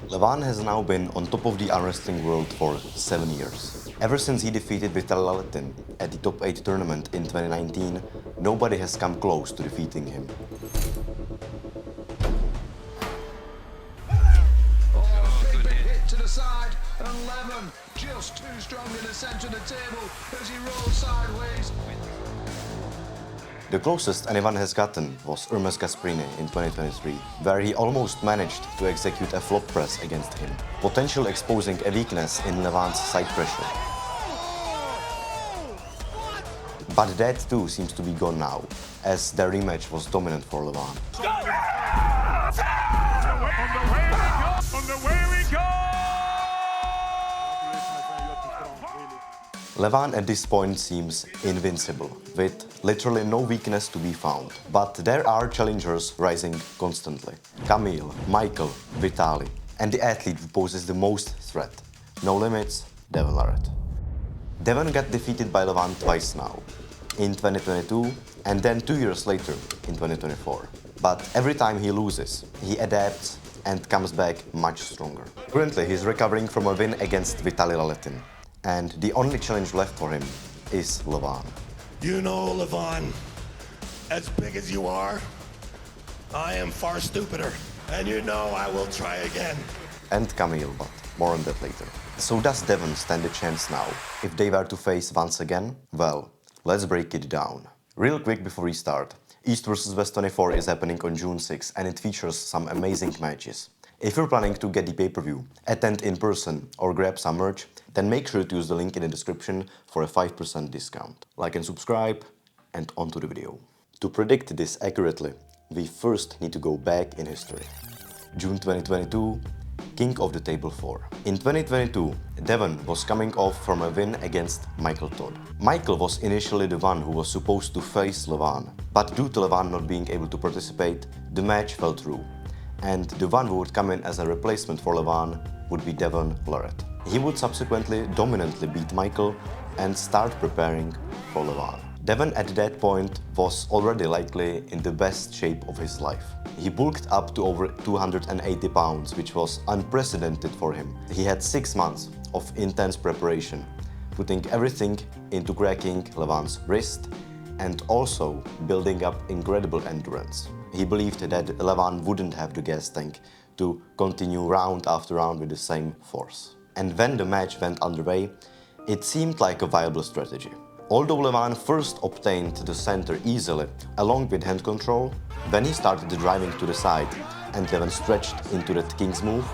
Levan has now been on top of the arm wrestling world for 7 years. Ever since he defeated Vitaly Lalatin at the Top 8 tournament in 2019, nobody has come close to defeating him. Good hit to the side, and Levan just too strong in the centre of the table as he rolls sideways. The closest anyone has gotten was Hermes Gasperini in 2023, where he almost managed to execute a flop press against him, potentially exposing a weakness in Levan's side pressure. But that too seems to be gone now, as their rematch was dominant for Levan. Levan at this point seems invincible, with literally no weakness to be found. But there are challengers rising constantly. Kamil, Michael, Vitaly, and the athlete who poses the most threat. No limits, Devon Larratt. Devon got defeated by Levan twice now, in 2022 and then 2 years later in 2024. But every time he loses, he adapts and comes back much stronger. Currently, he's recovering from a win against Vitaly Lalatin. And the only challenge left for him is Levan. You know, Levan, as big as you are, I am far stupider. And you know I will try again. And Kamil, but more on that later. So does Devon stand a chance now, if they were to face once again? Well, let's break it down. Real quick before we start, East vs West 24 is happening on June 6 and it features some amazing matches. If you're planning to get the pay-per-view, attend in person or grab some merch, then make sure to use the link in the description for a 5% discount. Like and subscribe, and on to the video. To predict this accurately, we first need to go back in history. June 2022, King of the Table 4. In 2022, Devon was coming off from a win against Michael Todd. Michael was initially the one who was supposed to face Levan, but due to Levan not being able to participate, the match fell through. And the one who would come in as a replacement for Levan would be Devon Larratt. He would subsequently dominantly beat Michael and start preparing for Levan. Devon at that point was already likely in the best shape of his life. He bulked up to over 280 pounds, which was unprecedented for him. He had 6 months of intense preparation, putting everything into cracking Levan's wrist and also building up incredible endurance. He believed that Levan wouldn't have the gas tank to continue round after round with the same force. And when the match went underway, it seemed like a viable strategy. Although Levan first obtained the center easily, along with hand control, when he started driving to the side and Devon stretched into that King's move,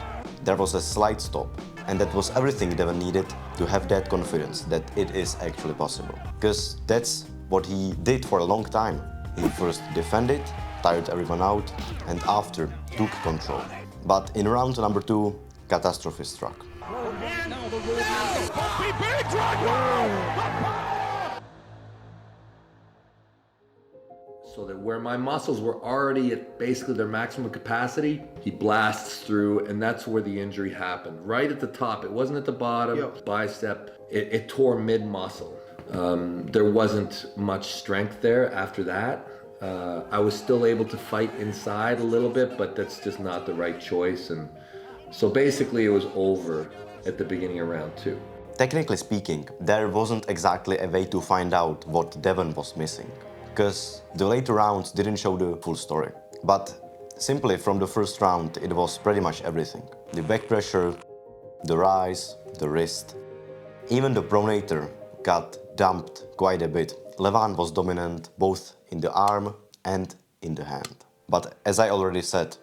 there was a slight stop. And that was everything Devon needed to have that confidence that it is actually possible. Because that's what he did for a long time. He first defended, tired everyone out, and after took control. But in round number 2, catastrophe struck. So that where my muscles were already at basically their maximum capacity, he blasts through, and that's where the injury happened. Right at the top, it wasn't at the bottom, bicep, it tore mid-muscle. There wasn't much strength there after that. I was still able to fight inside a little bit, but that's just not the right choice. And so basically it was over at the beginning of round 2. Technically speaking, there wasn't exactly a way to find out what Devon was missing, because the later rounds didn't show the full story. But simply from the first round, it was pretty much everything. The back pressure, the rise, the wrist. Even the pronator got dumped quite a bit. Levan was dominant both in the arm and in the hand. But as I already said,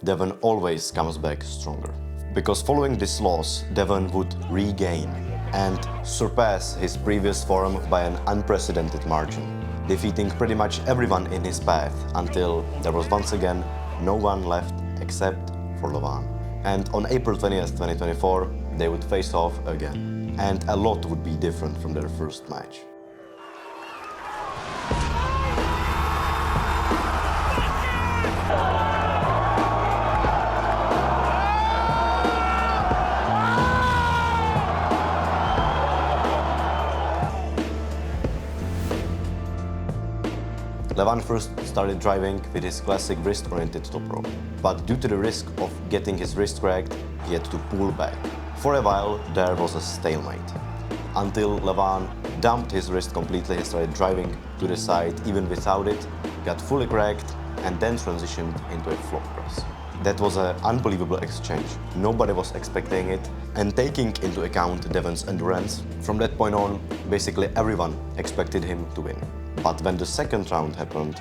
Devon always comes back stronger. Because following this loss, Devon would regain and surpass his previous form by an unprecedented margin, defeating pretty much everyone in his path until there was once again no one left except for Levan. And on April 20th, 2024, they would face off again. And a lot would be different from their first match. Levan first started driving with his classic wrist-oriented top rope, but due to the risk of getting his wrist cracked, he had to pull back. For a while, there was a stalemate, until Levan dumped his wrist completely. He started driving to the side even without it, got fully cracked, and then transitioned into a flop press. That was an unbelievable exchange. Nobody was expecting it, and taking into account Devon's endurance, from that point on, basically everyone expected him to win. But when the second round happened,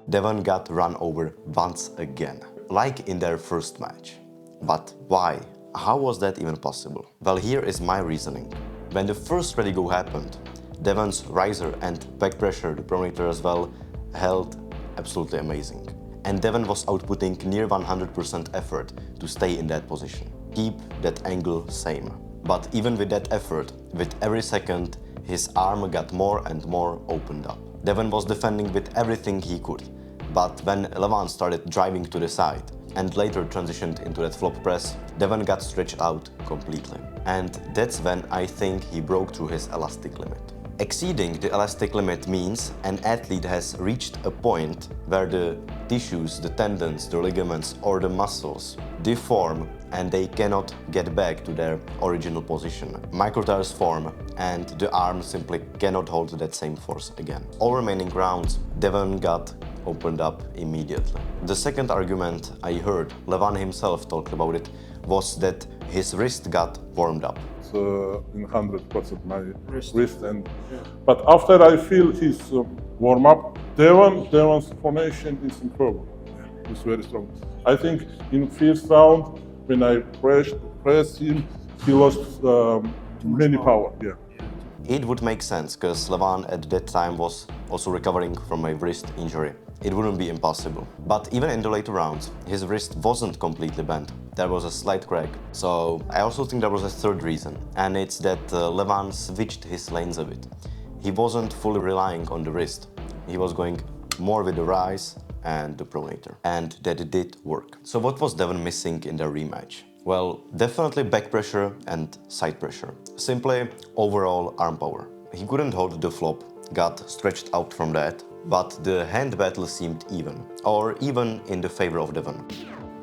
Devon got run over once again, like in their first match. But why? How was that even possible? Well, here is my reasoning. When the first ready go happened, Devon's riser and back pressure, the pronator as well, held absolutely amazing. And Devon was outputting near 100% effort to stay in that position. Keep that angle same. But even with that effort, with every second, his arm got more and more opened up. Devon was defending with everything he could. But when Levan started driving to the side and later transitioned into that flop press, Devon got stretched out completely. And that's when I think he broke through his elastic limit. Exceeding the elastic limit means an athlete has reached a point where the tissues, the tendons, the ligaments or the muscles deform and they cannot get back to their original position. Microtears form and the arm simply cannot hold that same force again. All remaining rounds, Devon got opened up immediately. The second argument I heard Levan himself talk about it was that his wrist got warmed up. In 100% my wrist and but after I feel his warm up, Devon's pronation is incredible. It's very strong. I think in first round when I pressed him, he lost many power. Yeah. It would make sense because Levan at that time was also recovering from a wrist injury. It wouldn't be impossible. But even in the later rounds, his wrist wasn't completely bent. There was a slight crack. So I also think there was a third reason, and it's that Levan switched his lanes a bit. He wasn't fully relying on the wrist. He was going more with the rise and the pronator, and that did work. So what was Devon missing in the rematch? Well, definitely back pressure and side pressure. Simply overall arm power. He couldn't hold the flop, got stretched out from that, but the hand battle seemed even, or even in the favor of Devon,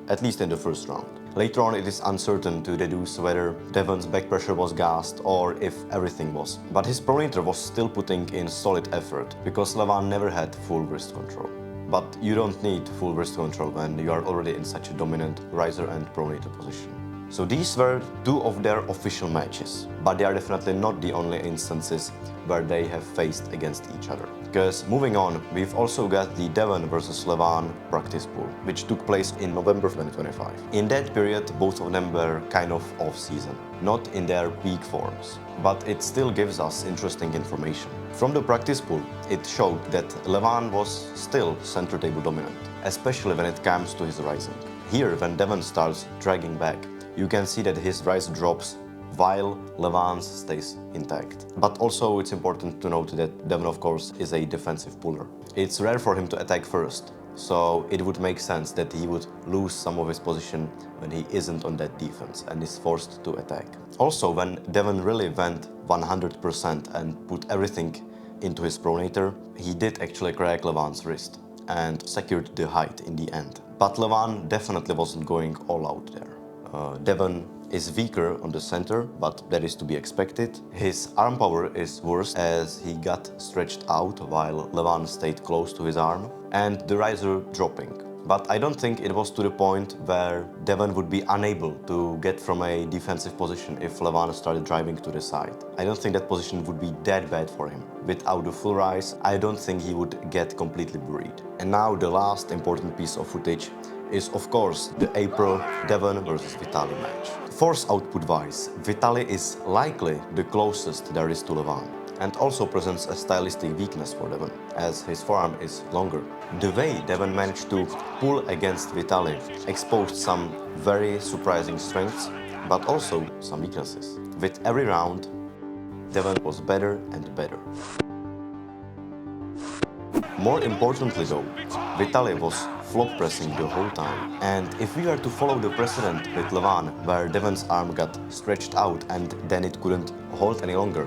at least in the first round. Later on, it is uncertain to deduce whether Devon's back pressure was gassed or if everything was. But his pronator was still putting in solid effort, because Levan never had full wrist control. But you don't need full wrist control when you are already in such a dominant riser and pronator position. So these were two of their official matches, but they are definitely not the only instances where they have faced against each other. Because moving on, we've also got the Devon versus Levan practice pool, which took place in November 2025. In that period, both of them were kind of off-season, not in their peak forms, but it still gives us interesting information. From the practice pool, it showed that Levan was still center table dominant, especially when it comes to his rising. Here, when Devon starts dragging back, you can see that his rise drops while Levan's stays intact. But also it's important to note that Devon, of course, is a defensive puller. It's rare for him to attack first, so it would make sense that he would lose some of his position when he isn't on that defense and is forced to attack. Also, when Devon really went 100% and put everything into his pronator, he did actually crack Levan's wrist and secured the height in the end. But Levan definitely wasn't going all out there. Devon is weaker on the center, but that is to be expected. His arm power is worse as he got stretched out while Levan stayed close to his arm, and the riser dropping. But I don't think it was to the point where Devon would be unable to get from a defensive position if Levan started driving to the side. I don't think that position would be that bad for him. Without the full rise, I don't think he would get completely buried. And now the last important piece of footage is of course the April Devon versus Vitali match. Force output wise, Vitali is likely the closest there is to Levan, and also presents a stylistic weakness for Devon, as his forearm is longer. The way Devon managed to pull against Vitali exposed some very surprising strengths, but also some weaknesses. With every round, Devon was better and better. More importantly though, Vitali was flop pressing the whole time. And if we are to follow the precedent with Levan, where Devon's arm got stretched out and then it couldn't hold any longer,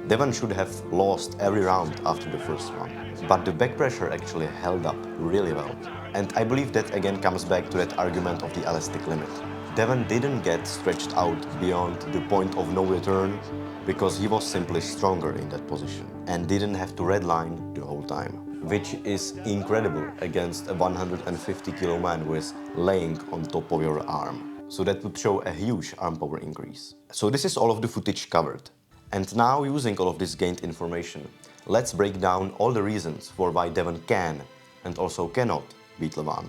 Devon should have lost every round after the first one, but the back pressure actually held up really well. And I believe that again comes back to that argument of the elastic limit. Devon didn't get stretched out beyond the point of no return because he was simply stronger in that position and didn't have to redline the whole time, which is incredible against a 150 kilo man who is laying on top of your arm. So that would show a huge arm power increase. So this is all of the footage covered. And now, using all of this gained information, let's break down all the reasons for why Devon can and also cannot beat Levan.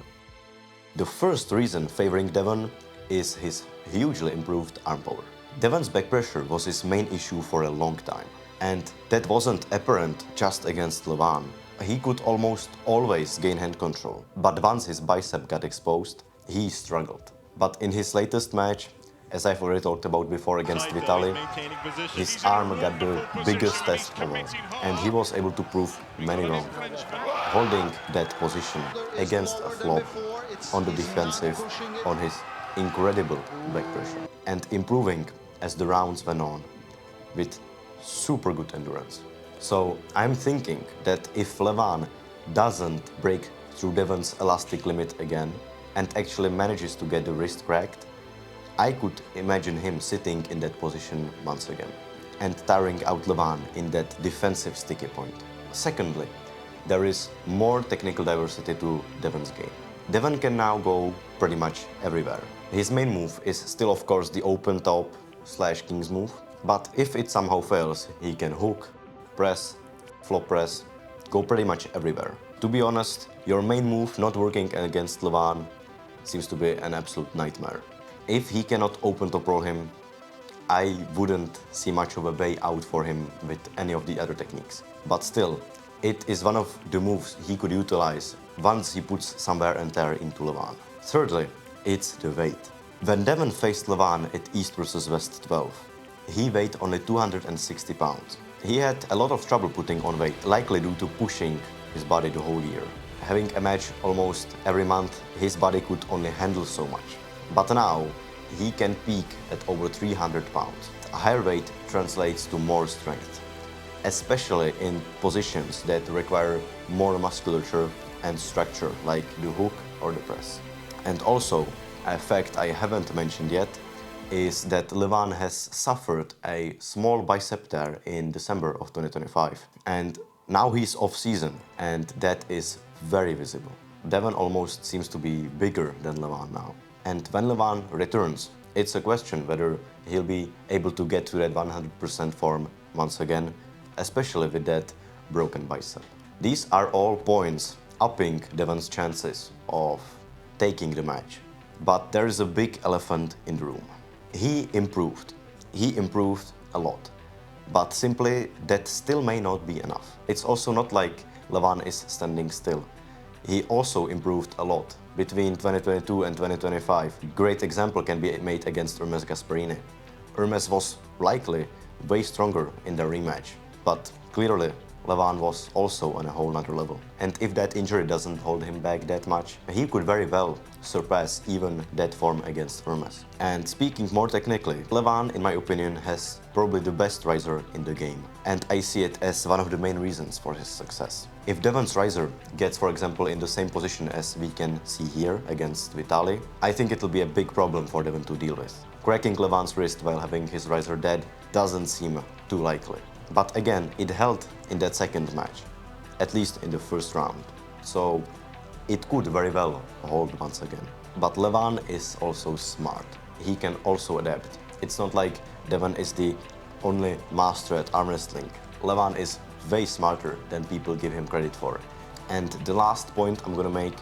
The first reason favoring Devon is his hugely improved arm power. Devon's back pressure was his main issue for a long time, and that wasn't apparent just against Levan. He could almost always gain hand control, but once his bicep got exposed, he struggled. But in his latest match, as I've already talked about before against Vitali, his arm got the biggest test ever, and he was able to prove many wrong. Holding that position against a flop on the defensive on his incredible back pressure, and improving as the rounds went on with super good endurance. So I'm thinking that if Levan doesn't break through Devon's elastic limit again and actually manages to get the wrist cracked, I could imagine him sitting in that position once again and tiring out Levan in that defensive sticky point. Secondly, there is more technical diversity to Devon's game. Devon can now go pretty much everywhere. His main move is still of course the open top / king's move, but if it somehow fails, he can hook, press, flop press, go pretty much everywhere. To be honest, your main move not working against Levan seems to be an absolute nightmare. If he cannot open top roll him, I wouldn't see much of a way out for him with any of the other techniques. But still, it is one of the moves he could utilize once he puts some wear and tear into Levan. Thirdly, it's the weight. When Devon faced Levan at East vs West 12, he weighed only 260 pounds. He had a lot of trouble putting on weight, likely due to pushing his body the whole year. Having a match almost every month, his body could only handle so much. But now, he can peak at over 300 pounds. A higher weight translates to more strength, especially in positions that require more musculature and structure, like the hook or the press. And also, a fact I haven't mentioned yet is that Levan has suffered a small bicep tear in December of 2025. And now he's off season, and that is very visible. Devon almost seems to be bigger than Levan now. And when Levan returns, it's a question whether he'll be able to get to that 100% form once again, especially with that broken bicep. These are all points upping Devon's chances of taking the match. But there is a big elephant in the room. He improved. He improved a lot. But simply, that still may not be enough. It's also not like Levan is standing still. He also improved a lot between 2022 and 2025. Great example can be made against Hermes Gasparini. Hermes was likely way stronger in the rematch, but clearly Levan was also on a whole nother level. And if that injury doesn't hold him back that much, he could very well surpass even that form against Hermes. And speaking more technically, Levan, in my opinion, has probably the best riser in the game. And I see it as one of the main reasons for his success. If Devon's riser gets, for example, in the same position as we can see here against Vitali, I think it will be a big problem for Devon to deal with. Cracking Levan's wrist while having his riser dead doesn't seem too likely. But again, it held in that second match, at least in the first round. So it could very well hold once again. But Levan is also smart. He can also adapt. It's not like Devon is the only master at arm wrestling. Levan is way smarter than people give him credit for. And the last point I'm gonna make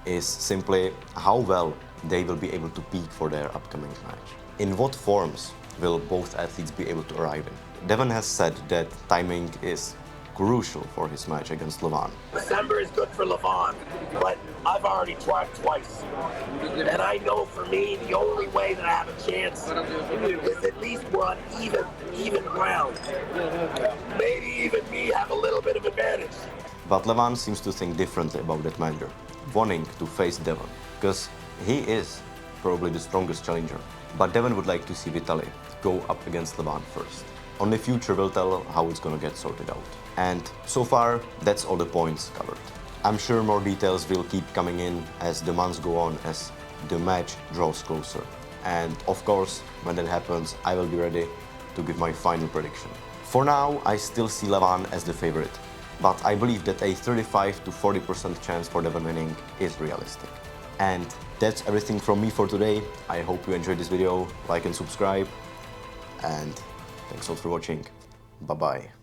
is simply how well they will be able to peak for their upcoming match. In what forms will both athletes be able to arrive in? Devon has said that timing is crucial for his match against Levan. December is good for Levan, but I've already tried twice. And I know for me, the only way that I have a chance is at least we're on even ground. Maybe even me have a little bit of advantage. But Levan seems to think differently about that matter, wanting to face Devon, because he is probably the strongest challenger. But Devon would like to see Vitali go up against Levan first. Only future will tell how it's gonna get sorted out. And so far, that's all the points covered. I'm sure more details will keep coming in as the months go on, as the match draws closer. And of course, when that happens, I will be ready to give my final prediction. For now, I still see Levan as the favorite, but I believe that a 35 to 40% chance for Devon winning is realistic. And that's everything from me for today. I hope you enjoyed this video. Like and subscribe, and thanks all for watching. Bye bye.